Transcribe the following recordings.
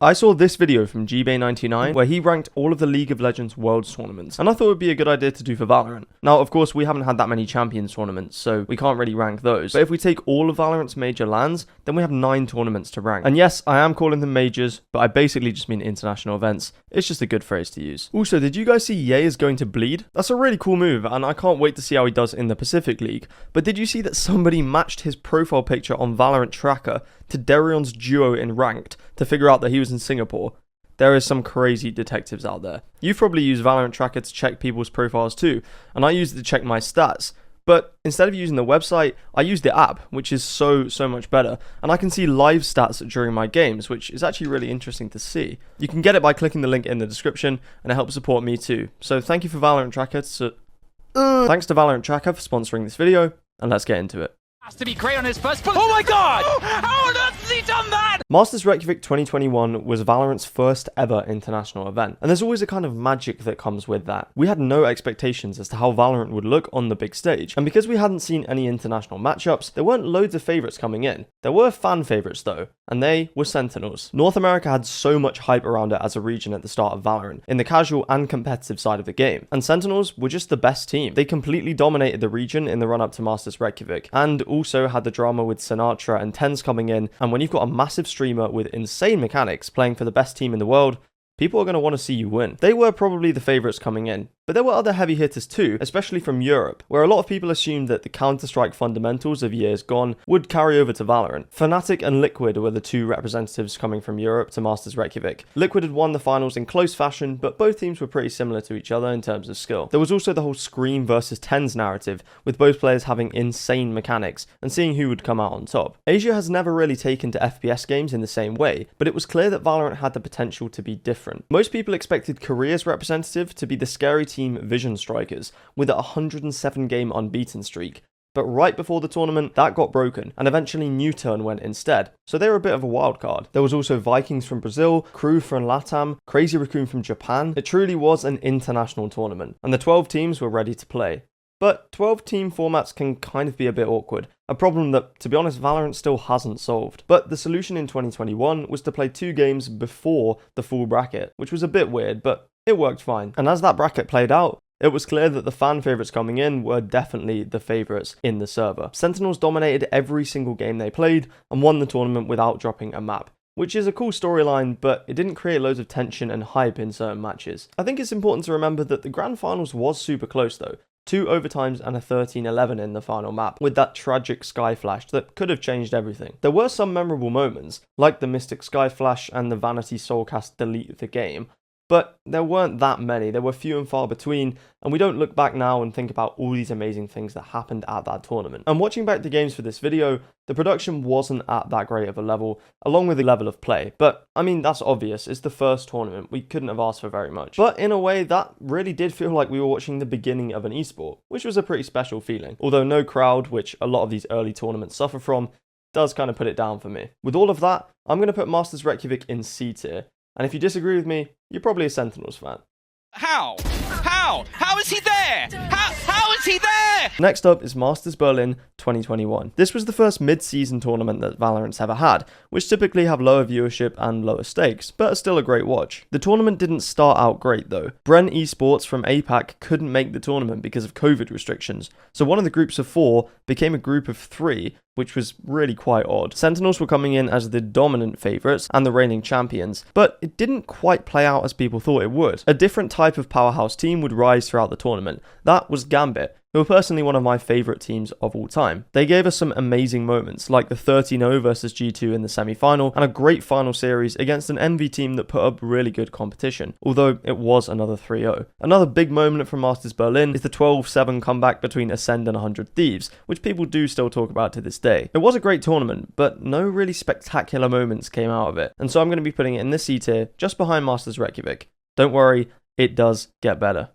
I saw this video from GBay99 where he ranked all of the League of Legends Worlds tournaments, and I thought it would be a good idea to do for Valorant. Now, of course, we haven't had that many Champions tournaments, so we can't really rank those. But if we take all of Valorant's major LANs, then we have 9 tournaments to rank. And yes, I am calling them majors, but I basically just mean international events. It's just a good phrase to use. Also, did you guys see Ye is going to Bleed? That's a really cool move, and I can't wait to see how he does in the Pacific League. But did you see that somebody matched his profile picture on Valorant Tracker to Darion's duo in Ranked to figure out that he was in Singapore? There is some crazy detectives out there. You've probably used Valorant Tracker to check people's profiles too, and I used it to check my stats. But instead of using the website, I used the app, which is so much better. And I can see live stats during my games, which is actually really interesting to see. You can get it by clicking the link in the description, and it helps support me too. So thank you for Valorant Tracker. Thanks to Valorant Tracker for sponsoring this video, and let's get into it. Has to be great on his first bullet. Oh my god! How on earth has he done that? Masters Reykjavik 2021 was Valorant's first ever international event, and there's always a kind of magic that comes with that. We had no expectations as to how Valorant would look on the big stage, and because we hadn't seen any international matchups, there weren't loads of favourites coming in. There were fan favourites though, and they were Sentinels. North America had so much hype around it as a region at the start of Valorant, in the casual and competitive side of the game, and Sentinels were just the best team. They completely dominated the region in the run-up to Masters Reykjavik, and also had the drama with Sinatra and Tens coming in, and when you've got a massive streamer with insane mechanics playing for the best team in the world, people are going to want to see you win. They were probably the favourites coming in, but there were other heavy hitters too, especially from Europe, where a lot of people assumed that the Counter-Strike fundamentals of years gone would carry over to Valorant. Fnatic and Liquid were the 2 representatives coming from Europe to Masters Reykjavik. Liquid had won the finals in close fashion, but both teams were pretty similar to each other in terms of skill. There was also the whole Scream versus Tens narrative, with both players having insane mechanics, and seeing who would come out on top. Asia has never really taken to FPS games in the same way, but it was clear that Valorant had the potential to be different. Most people expected Korea's representative to be the scary team Vision Strikers, with a 107 game unbeaten streak. But right before the tournament, that got broken, and eventually Newturn went instead, so they were a bit of a wild card. There was also Vikings from Brazil, Crew from LATAM, Crazy Raccoon from Japan. It truly was an international tournament, and the 12 teams were ready to play. But 12-team formats can kind of be a bit awkward, a problem that, to be honest, Valorant still hasn't solved. But the solution in 2021 was to play 2 games before the full bracket, which was a bit weird, but it worked fine. And as that bracket played out, it was clear that the fan favourites coming in were definitely the favourites in the server. Sentinels dominated every single game they played and won the tournament without dropping a map, which is a cool storyline, but it didn't create loads of tension and hype in certain matches. I think it's important to remember that the grand finals was super close though. 2 overtimes and a 13-11 in the final map, with that tragic Sky Flash that could have changed everything. There were some memorable moments, like the Mystic Sky Flash and the Vanity Soulcast delete of the game, but there weren't that many. There were few and far between, and we don't look back now and think about all these amazing things that happened at that tournament. And watching back the games for this video, the production wasn't at that great of a level, along with the level of play. But, I mean, that's obvious. It's the first tournament. We couldn't have asked for very much. But in a way, that really did feel like we were watching the beginning of an esport, which was a pretty special feeling. Although no crowd, which a lot of these early tournaments suffer from, does kind of put it down for me. With all of that, I'm going to put Masters Reykjavik in C tier. And if you disagree with me, you're probably a Sentinels fan. How? How is he there? How is he there? Next up is Masters Berlin 2021. This was the first mid-season tournament that Valorant's ever had, which typically have lower viewership and lower stakes, but are still a great watch. The tournament didn't start out great though. Bren Esports from APAC couldn't make the tournament because of COVID restrictions, so one of the groups of 4 became a group of 3, which was really quite odd. Sentinels were coming in as the dominant favourites and the reigning champions, but it didn't quite play out as people thought it would. A different type of powerhouse team would rise throughout the tournament. That was Gambit, who are personally one of my favourite teams of all time. They gave us some amazing moments, like the 13-0 versus G2 in the semi-final, and a great final series against an MV team that put up really good competition, although it was another 3-0. Another big moment from Masters Berlin is the 12-7 comeback between Ascend and 100 Thieves, which people do still talk about to this day. It was a great tournament, but no really spectacular moments came out of it, and so I'm going to be putting it in the C tier, just behind Masters Reykjavik. Don't worry, it does get better.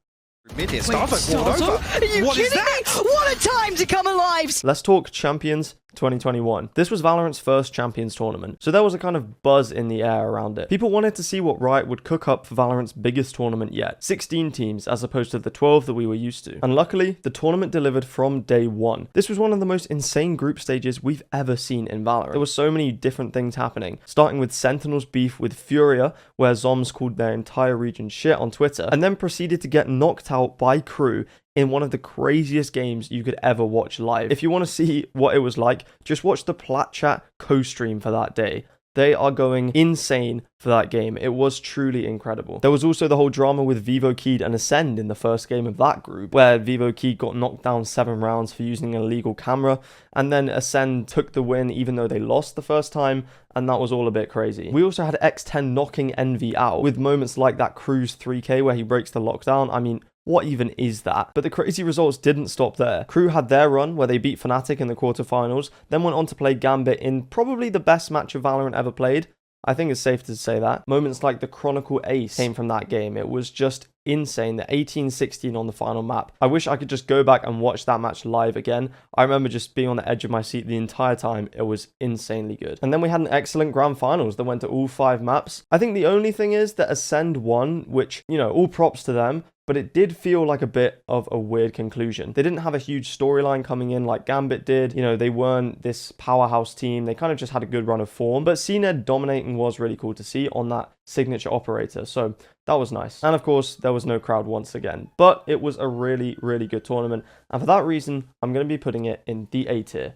Mid here, Starbuck walled over. Are you What is kidding that? me? What a time to come alive! Let's talk Champions 2021. This was Valorant's first Champions tournament, so there was a kind of buzz in the air around it. People wanted to see what Riot would cook up for Valorant's biggest tournament yet. 16 teams as opposed to the 12 that we were used to. And luckily, the tournament delivered from day one. This was one of the most insane group stages we've ever seen in Valorant. There were so many different things happening, starting with Sentinel's beef with Furia, where Zoms called their entire region shit on Twitter, and then proceeded to get knocked out by Crew in one of the craziest games you could ever watch live. If you want to see what it was like, just watch the Plat Chat co-stream for that day. They are going insane for that game. It was truly incredible. There was also the whole drama with Vivo Keed and Ascend in the first game of that group, where Vivo Keed got knocked down 7 rounds for using an illegal camera, and then Ascend took the win even though they lost the first time, and that was all a bit crazy. We also had X10 knocking Envy out, with moments like that Cruise 3K where he breaks the lockdown. I mean, what even is that? But the crazy results didn't stop there. Crew had their run where they beat Fnatic in the quarterfinals, then went on to play Gambit in probably the best match of Valorant ever played. I think it's safe to say that. Moments like the Chronicle Ace came from that game. It was just insane. The 18-16 on the final map. I wish I could just go back and watch that match live again. I remember just being on the edge of my seat the entire time. It was insanely good. And then we had an excellent grand finals that went to all 5 maps. I think the only thing is that Ascend won, which, you know, all props to them. But it did feel like a bit of a weird conclusion. They didn't have a huge storyline coming in like Gambit did. You know, they weren't this powerhouse team. They kind of just had a good run of form. But CNED dominating was really cool to see on that signature operator. So that was nice. And of course, there was no crowd once again. But it was a really, really good tournament. And for that reason, I'm going to be putting it in the A tier.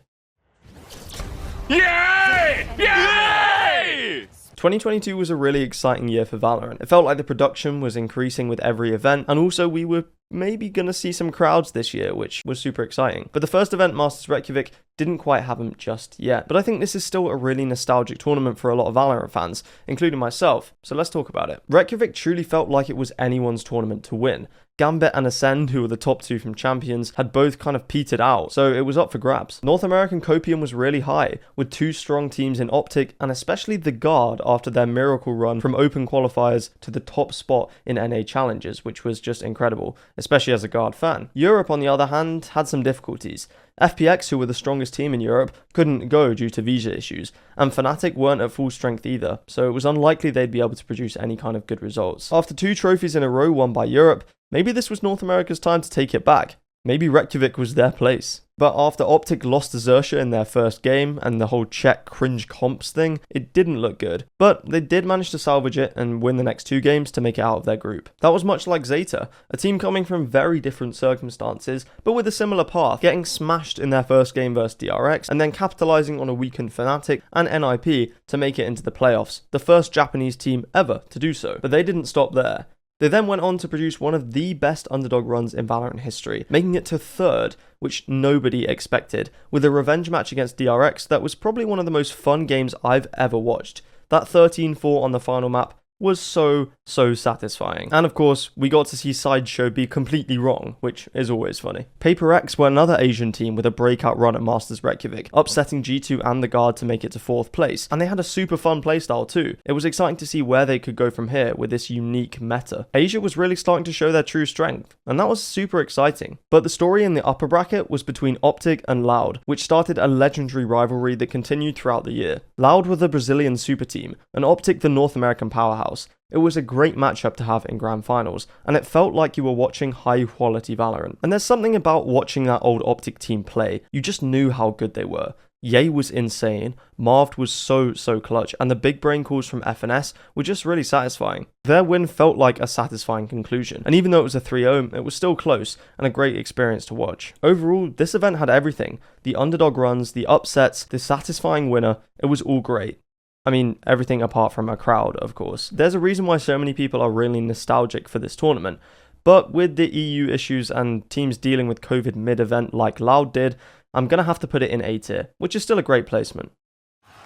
Yay! Yay! 2022 was a really exciting year for Valorant. It felt like the production was increasing with every event, and also we were maybe gonna see some crowds this year, which was super exciting. But the first event, Masters Reykjavik, didn't quite have them just yet. But I think this is still a really nostalgic tournament for a lot of Valorant fans, including myself, so let's talk about it. Reykjavik truly felt like it was anyone's tournament to win. Gambit and Ascend, who were the top 2 from Champions, had both kind of petered out, so it was up for grabs. North American copium was really high, with 2 strong teams in OpTic, and especially the Guard after their miracle run from open qualifiers to the top spot in NA challenges, which was just incredible, especially as a Guard fan. Europe, on the other hand, had some difficulties. FPX, who were the strongest team in Europe, couldn't go due to visa issues, and Fnatic weren't at full strength either, so it was unlikely they'd be able to produce any kind of good results. After 2 trophies in a row won by Europe, maybe this was North America's time to take it back. Maybe Reykjavik was their place. But after OpTic lost to Xerxia in their first game and the whole Czech cringe comps thing, it didn't look good. But they did manage to salvage it and win the next 2 games to make it out of their group. That was much like Zeta, a team coming from very different circumstances, but with a similar path, getting smashed in their first game versus DRX, and then capitalizing on a weakened Fnatic and NIP to make it into the playoffs, the first Japanese team ever to do so. But they didn't stop there. They then went on to produce one of the best underdog runs in Valorant history, making it to 3rd, which nobody expected, with a revenge match against DRX that was probably one of the most fun games I've ever watched. That 13-4 on the final map was so satisfying. And of course, we got to see Sideshow be completely wrong, which is always funny. Paper X were another Asian team with a breakout run at Masters Reykjavik, upsetting G2 and the Guard to make it to 4th place, and they had a super fun playstyle too. It was exciting to see where they could go from here with this unique meta. Asia was really starting to show their true strength, and that was super exciting. But the story in the upper bracket was between OpTic and Loud, which started a legendary rivalry that continued throughout the year. Loud were the Brazilian super team, and OpTic the North American powerhouse. It was a great matchup to have in grand finals, and it felt like you were watching high quality Valorant. And there's something about watching that old OpTic team play, you just knew how good they were. Ye was insane, Marved was so clutch, and the big brain calls from FNS were just really satisfying. Their win felt like a satisfying conclusion, and even though it was a 3-0, it was still close and a great experience to watch. Overall, this event had everything. The underdog runs, the upsets, the satisfying winner, it was all great. I mean, everything apart from a crowd, of course. There's a reason why so many people are really nostalgic for this tournament, but with the EU issues and teams dealing with COVID mid-event like Loud did, I'm gonna have to put it in A tier, which is still a great placement.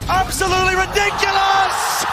Absolutely ridiculous!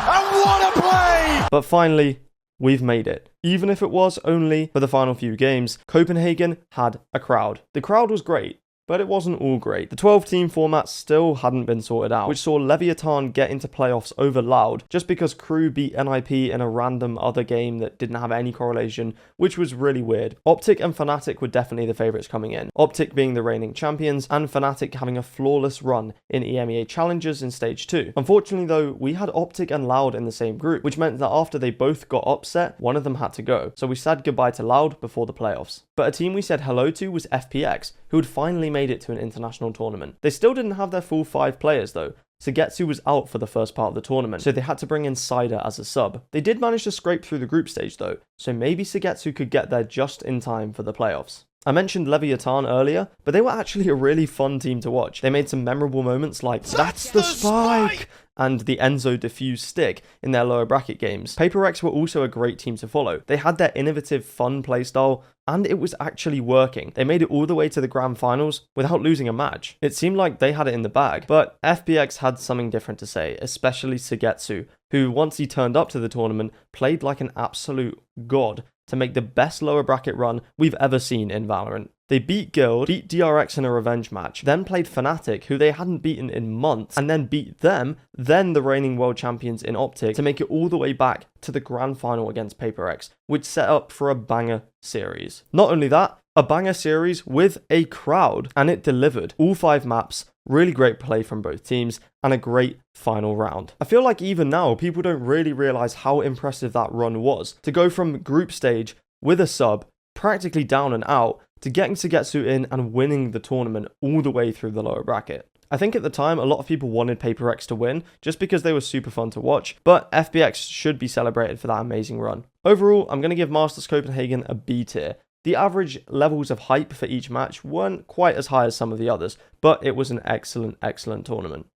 And what a play! But finally, we've made it. Even if it was only for the final few games, Copenhagen had a crowd. The crowd was great. but it wasn't all great. The 12-team format still hadn't been sorted out, which saw Leviathan get into playoffs over Loud just because Crew beat NIP in a random other game that didn't have any correlation, which was really weird. OpTic and Fnatic were definitely the favourites coming in, OpTic being the reigning champions and Fnatic having a flawless run in EMEA challenges in Stage 2. Unfortunately though, we had OpTic and Loud in the same group, which meant that after they both got upset, one of them had to go. So we said goodbye to Loud before the playoffs. But a team we said hello to was FPX, who had finally made it to an international tournament. They still didn't have their full 5 players though. Sugetsu was out for the first part of the tournament, so they had to bring in Cider as a sub. They did manage to scrape through the group stage though, so maybe Sugetsu could get there just in time for the playoffs. I mentioned Leviathan earlier, but they were actually a really fun team to watch. They made some memorable moments like, "That's the spike!" and the Enzo diffuse stick in their lower bracket games. Paper Rex were also a great team to follow. They had their innovative, fun playstyle, and it was actually working. They made it all the way to the grand finals without losing a match. It seemed like they had it in the bag, but FPX had something different to say, especially Sugetsu, who once he turned up to the tournament, played like an absolute god to make the best lower bracket run we've ever seen in Valorant. They beat Guild, beat DRX in a revenge match, then played Fnatic, who they hadn't beaten in months, and then beat them, then the reigning world champions in OpTic, to make it all the way back to the grand final against Paper X, which set up for a banger series. Not only that, a banger series with a crowd, and it delivered. All 5 maps, really great play from both teams, and a great final round. I feel like even now, people don't really realise how impressive that run was. To go from group stage with a sub, practically down and out, to getting Sugetsu in and winning the tournament all the way through the lower bracket. I think at the time, a lot of people wanted Paper X to win, just because they were super fun to watch, but FBX should be celebrated for that amazing run. Overall, I'm going to give Masters Copenhagen a B tier. The average levels of hype for each match weren't quite as high as some of the others, but it was an excellent, excellent tournament.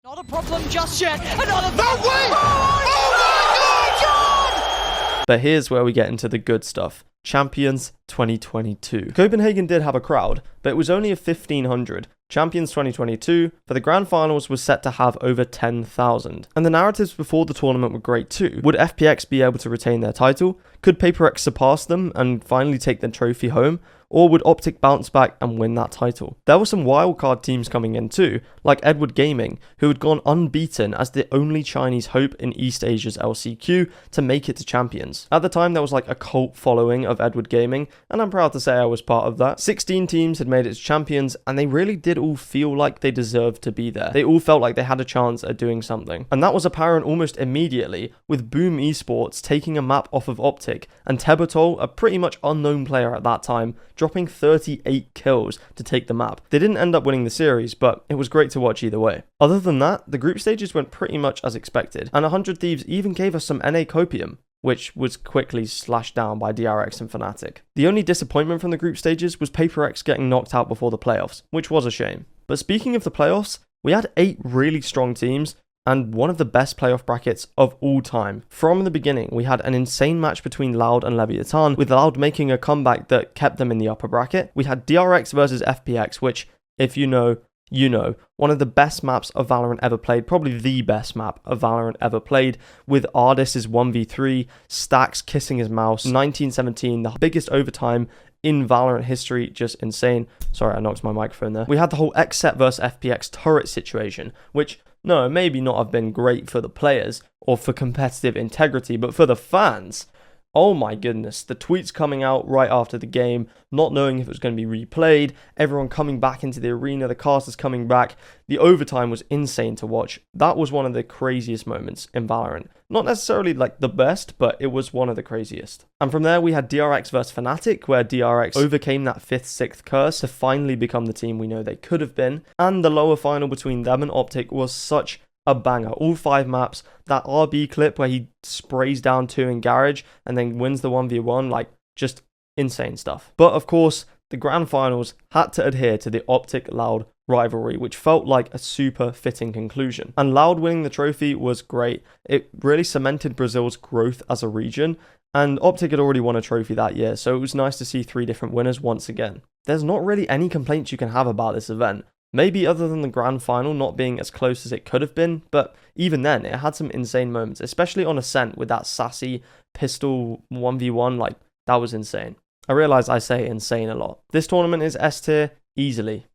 Not a problem just yet. Another No way! Oh my God, John! But here's where we get into the good stuff. Champions 2022. Copenhagen did have a crowd, but it was only a 1,500. Champions 2022 for the grand finals was set to have over 10,000. And the narratives before the tournament were great too. Would FPX be able to retain their title? Could Paper X surpass them and finally take the trophy home? Or would OpTic bounce back and win that title? There were some wildcard teams coming in too, like Edward Gaming, who had gone unbeaten as the only Chinese hope in East Asia's LCQ to make it to champions. At the time, there was like a cult following of Edward Gaming, and I'm proud to say I was part of that. 16 teams had made it to champions, and they really did all feel like they deserved to be there. They all felt like they had a chance at doing something. And that was apparent almost immediately, with Boom Esports taking a map off of OpTic, and Tebatol, a pretty much unknown player at that time, dropping 38 kills to take the map. They didn't end up winning the series, but it was great to watch either way. Other than that, the group stages went pretty much as expected, and 100 Thieves even gave us some NA copium, which was quickly slashed down by DRX and Fnatic. The only disappointment from the group stages was Paper X getting knocked out before the playoffs, which was a shame. But speaking of the playoffs, we had 8 really strong teams, and one of the best playoff brackets of all time. From the beginning, we had an insane match between Loud and Leviathan, with Loud making a comeback that kept them in the upper bracket. We had DRX versus FPX, which, if you know, you know, one of the best maps of Valorant ever played, probably the best map of Valorant ever played, with Ardis' 1v3, Stacks kissing his mouse, 1917, the biggest overtime in Valorant history, just insane. Sorry, I knocked my microphone there. We had the whole XSET versus FPX turret situation, which, no, maybe not have been great for the players or for competitive integrity, but for the fans, oh my goodness, the tweets coming out right after the game, not knowing if it was going to be replayed, everyone coming back into the arena, the casters coming back, the overtime was insane to watch. That was one of the craziest moments in Valorant. Not necessarily like the best, but it was one of the craziest. And from there we had DRX versus Fnatic, where DRX overcame that 5th, 6th curse to finally become the team we know they could have been. And the lower final between them and OpTic was such a banger. All 5 maps, that RB clip where he sprays down 2 in Garage and then wins the 1v1, like just insane stuff. But of course, the grand finals had to adhere to the OpTic Loud rivalry, which felt like a super fitting conclusion. And Loud winning the trophy was great. It really cemented Brazil's growth as a region, and OpTic had already won a trophy that year, so it was nice to see 3 different winners once again. There's not really any complaints you can have about this event. Maybe other than the grand final not being as close as it could have been, but even then, it had some insane moments, especially on Ascent with that sassy pistol 1v1, like, that was insane. I realise I say insane a lot. This tournament is S tier, easily.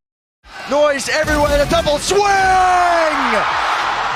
Noise everywhere, the double swing!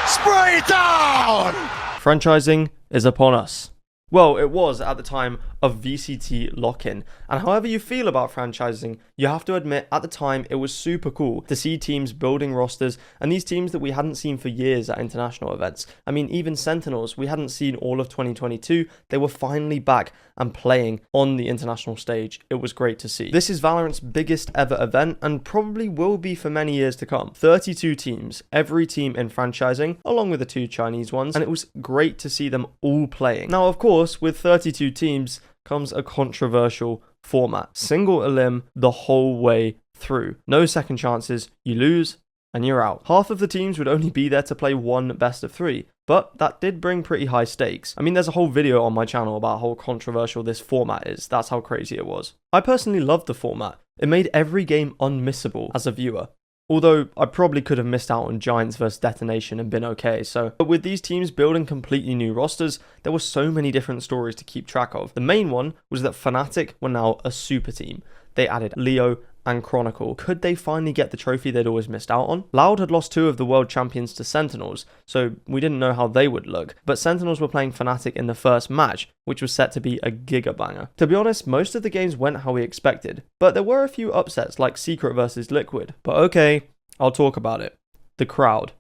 Spray down! Franchising is upon us. Well, it was at the time of VCT lock-in, and however you feel about franchising, you have to admit at the time it was super cool to see teams building rosters, and these teams that we hadn't seen for years at international events. I mean, even Sentinels, we hadn't seen all of 2022, they were finally back and playing on the international stage. It was great to see. This is Valorant's biggest ever event, and probably will be for many years to come. 32 teams, every team in franchising, along with the 2 Chinese ones, and it was great to see them all playing. Now, of course, with 32 teams comes a controversial format. Single elim the whole way through. No second chances, you lose and you're out. Half of the teams would only be there to play one best of 3, but that did bring pretty high stakes. I mean, there's a whole video on my channel about how controversial this format is. That's how crazy it was. I personally loved the format. It made every game unmissable as a viewer. Although I probably could have missed out on Giants vs Detonation and been okay, but with these teams building completely new rosters, there were so many different stories to keep track of. The main one was that Fnatic were now a super team. They added Leo and Chronicle. Could they finally get the trophy they'd always missed out on? Loud had lost 2 of the world champions to Sentinels, so we didn't know how they would look, but Sentinels were playing Fnatic in the first match, which was set to be a gigabanger. To be honest, most of the games went how we expected, but there were a few upsets like Secret versus Liquid. But okay, I'll talk about it. The crowd.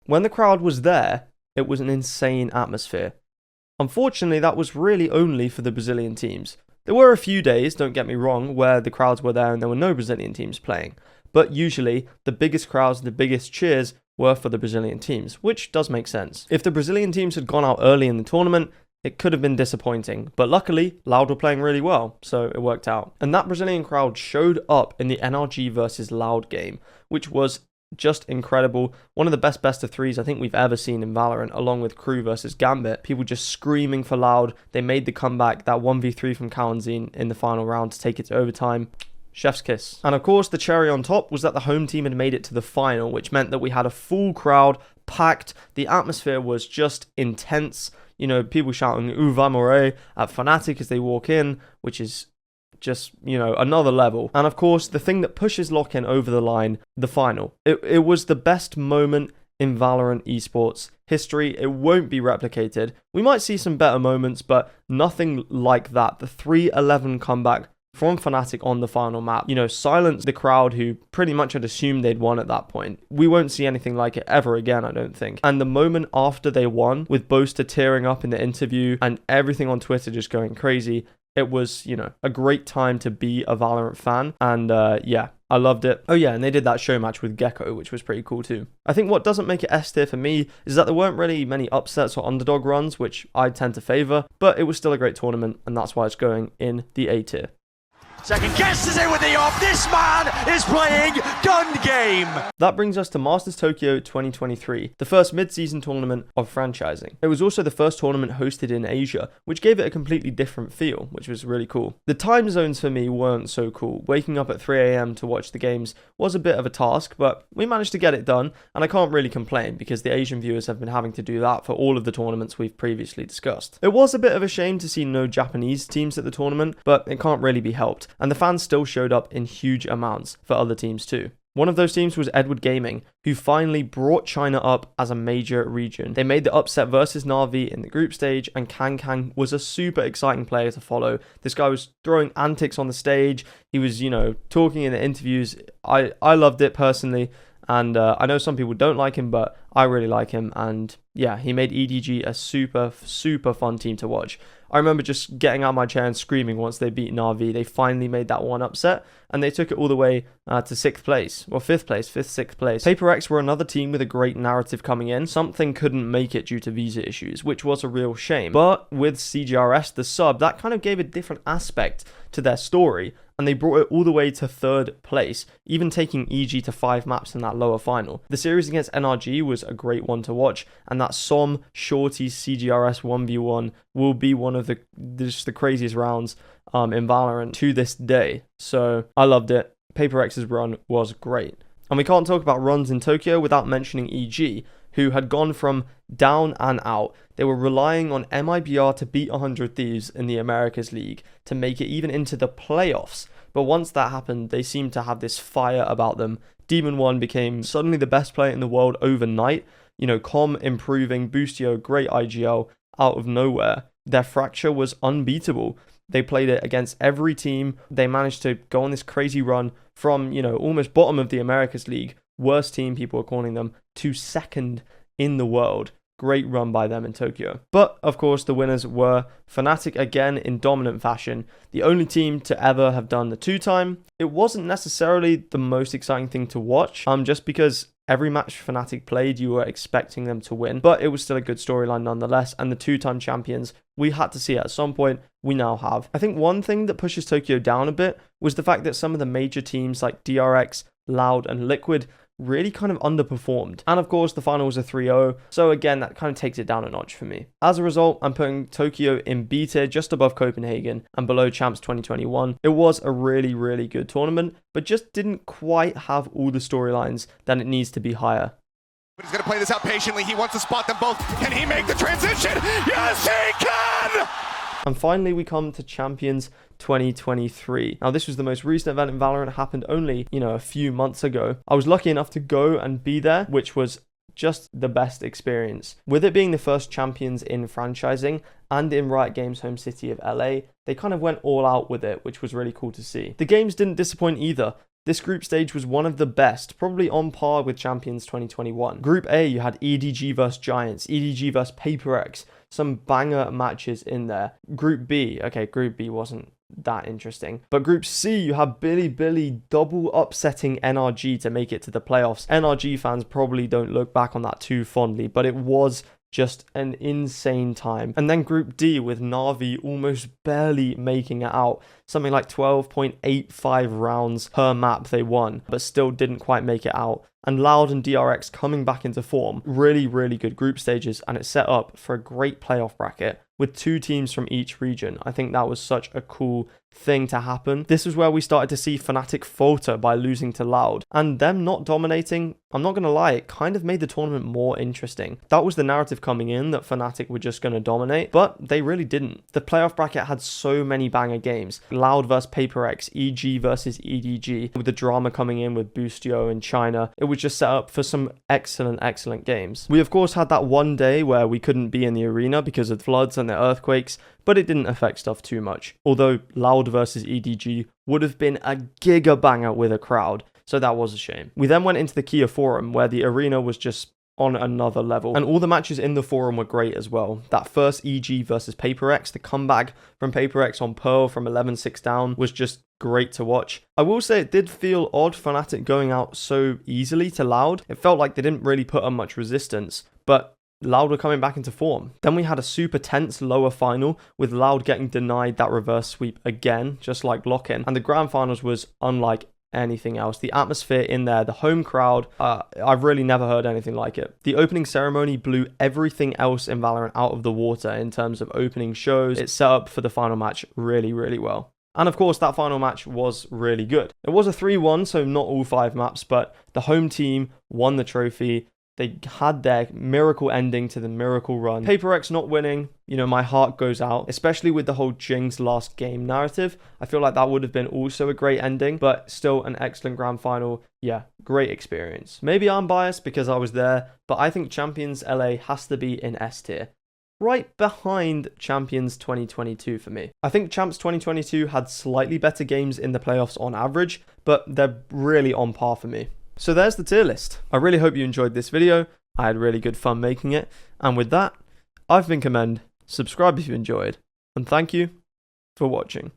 When the crowd was there, it was an insane atmosphere. Unfortunately, that was really only for the Brazilian teams. There were a few days, don't get me wrong, where the crowds were there and there were no Brazilian teams playing, but usually the biggest crowds and the biggest cheers were for the Brazilian teams, which does make sense. If the Brazilian teams had gone out early in the tournament, it could have been disappointing, but luckily, Loud were playing really well, so it worked out. And that Brazilian crowd showed up in the NRG versus Loud game, which was just incredible. One of the best of 3s I think we've ever seen in Valorant, along with Crew versus Gambit. People just screaming for Loud. They made the comeback, that 1v3 from Kalanzine in the final round to take it to overtime. Chef's kiss. And of course, the cherry on top was that the home team had made it to the final, which meant that we had a full crowd, packed. The atmosphere was just intense. You know, people shouting "Uva More" at Fnatic as they walk in, which is just, you know, another level. And of course, the thing that pushes lock-in over the line, the final. It was the best moment in Valorant esports history. It won't be replicated. We might see some better moments, but nothing like that. The 3-11 comeback from Fnatic on the final map, you know, silenced the crowd who pretty much had assumed they'd won at that point. We won't see anything like it ever again, I don't think. And the moment after they won, with Boaster tearing up in the interview and everything on Twitter just going crazy, it was, you know, a great time to be a Valorant fan. And yeah, I loved it. Oh yeah, and they did that show match with Gecko, which was pretty cool too. I think what doesn't make it S tier for me is that there weren't really many upsets or underdog runs, which I tend to favor, but it was still a great tournament, and that's why it's going in the A tier. Second guest is in with the off. This man is playing gun game. That brings us to Masters Tokyo 2023, the first mid-season tournament of franchising. It was also the first tournament hosted in Asia, which gave it a completely different feel, which was really cool. The time zones for me weren't so cool. Waking up at 3 AM to watch the games was a bit of a task, but we managed to get it done, and I can't really complain because the Asian viewers have been having to do that for all of the tournaments we've previously discussed. It was a bit of a shame to see no Japanese teams at the tournament, but it can't really be helped. And the fans still showed up in huge amounts for other teams too. One of those teams was Edward Gaming, who finally brought China up as a major region. They made the upset versus Na'Vi in the group stage, and Kang was a super exciting player to follow. This guy was throwing antics on the stage. He was, you know, talking in the interviews. I loved it personally, and I know some people don't like him, but I really like him. And yeah, he made EDG a super fun team to watch. I remember just getting out of my chair and screaming once they beat Na'Vi. They finally made that one upset, and they took it all the way to 6th place, or 5th place, 6th place. Paper X were another team with a great narrative coming in. Something couldn't make it due to visa issues, which was a real shame. But with CGRS, the sub, that kind of gave a different aspect to their story, and they brought it all the way to 3rd place, even taking EG to 5 maps in that lower final. The series against NRG was a great one to watch, and that Som Shorty CGRS 1v1 will be one of the craziest rounds in Valorant to this day. So I loved it. Paper X's run was great. And we can't talk about runs in Tokyo without mentioning EG, who had gone from down and out. They were relying on MIBR to beat 100 Thieves in the Americas League to make it even into the playoffs. But once that happened, they seemed to have this fire about them Demon 1 became suddenly the best player in the world overnight. You know, Com improving, Boostio, great IGL out of nowhere. Their fracture was unbeatable. They played it against every team. They managed to go on this crazy run from, you know, almost bottom of the Americas League, worst team people are calling them, to second in the world. Great run by them in Tokyo. But, of course, the winners were Fnatic again in dominant fashion. The only team to ever have done the 2-time. It wasn't necessarily the most exciting thing to watch, just because every match Fnatic played, you were expecting them to win. But it was still a good storyline nonetheless. And the 2-time champions, we had to see it at some point. We now have. I think one thing that pushes Tokyo down a bit was the fact that some of the major teams like DRX, Loud, and Liquid really kind of underperformed. And of course, the final was a 3-0. So again, that kind of takes it down a notch for me. As a result, I'm putting Tokyo in B tier, just above Copenhagen and below Champs 2021. It was a really, really good tournament, but just didn't quite have all the storylines that it needs to be higher. But he's going to play this out patiently. He wants to spot them both. Can he make the transition? Yes, he can! And finally, we come to Champions 2023. Now, this was the most recent event in Valorant. It happened only, a few months ago. I was lucky enough to go and be there, which was just the best experience. With it being the first Champions in franchising and in Riot Games' home city of LA, they kind of went all out with it, which was really cool to see. The games didn't disappoint either. This group stage was one of the best, probably on par with Champions 2021. Group A, you had EDG vs Giants, EDG vs PaperX, some banger matches in there. Group B, okay, Group B wasn't that interesting. But Group C, you have Billy double upsetting NRG to make it to the playoffs. NRG fans probably don't look back on that too fondly, but it was just an insane time. And then Group D with Na'Vi almost barely making it out. Something like 12.85 rounds per map they won, but still didn't quite make it out. And Loud and DRX coming back into form. Really, really good group stages, and it set up for a great playoff bracket with 2 teams from each region. I think that was such a cool thing to happen. This was where we started to see Fnatic falter by losing to Loud, and them not dominating, I'm not going to lie, it kind of made the tournament more interesting. That was the narrative coming in, that Fnatic were just going to dominate, but they really didn't. The playoff bracket had so many banger games. Loud versus PaperX, EG versus EDG, with the drama coming in with Boostio in China. It was just set up for some excellent games. We of course had that one day where we couldn't be in the arena because of floods and the earthquakes, but it didn't affect stuff too much. Although Loud versus EDG would have been a giga banger with a crowd, so that was a shame. We then went into the Kia Forum, where the arena was just on another level, and all the matches in the forum were great as well. That first EG versus PaperX, the comeback from PaperX on Pearl from 11-6 down was just great to watch. I will say it did feel odd Fnatic going out so easily to Loud. It felt like they didn't really put up much resistance, but Loud were coming back into form. Then we had a super tense lower final with Loud getting denied that reverse sweep again, just like Lock-in, and the grand finals was unlike anything else. The atmosphere in there, the home crowd, I've really never heard anything like it. The opening ceremony blew everything else in Valorant out of the water in terms of opening shows. It set up for the final match really, really well. And of course, that final match was really good. It was a 3-1, so not all 5 maps, but the home team won the trophy. They had their miracle ending to the miracle run. PaperX not winning, my heart goes out, especially with the whole Jing's last game narrative. I feel like that would have been also a great ending, but still an excellent grand final. Yeah, great experience. Maybe I'm biased because I was there, but I think Champions LA has to be in S tier. Right behind Champions 2022 for me. I think Champs 2022 had slightly better games in the playoffs on average, but they're really on par for me. So there's the tier list. I really hope you enjoyed this video. I had really good fun making it. And with that, I've been Commend. Subscribe if you enjoyed. And thank you for watching.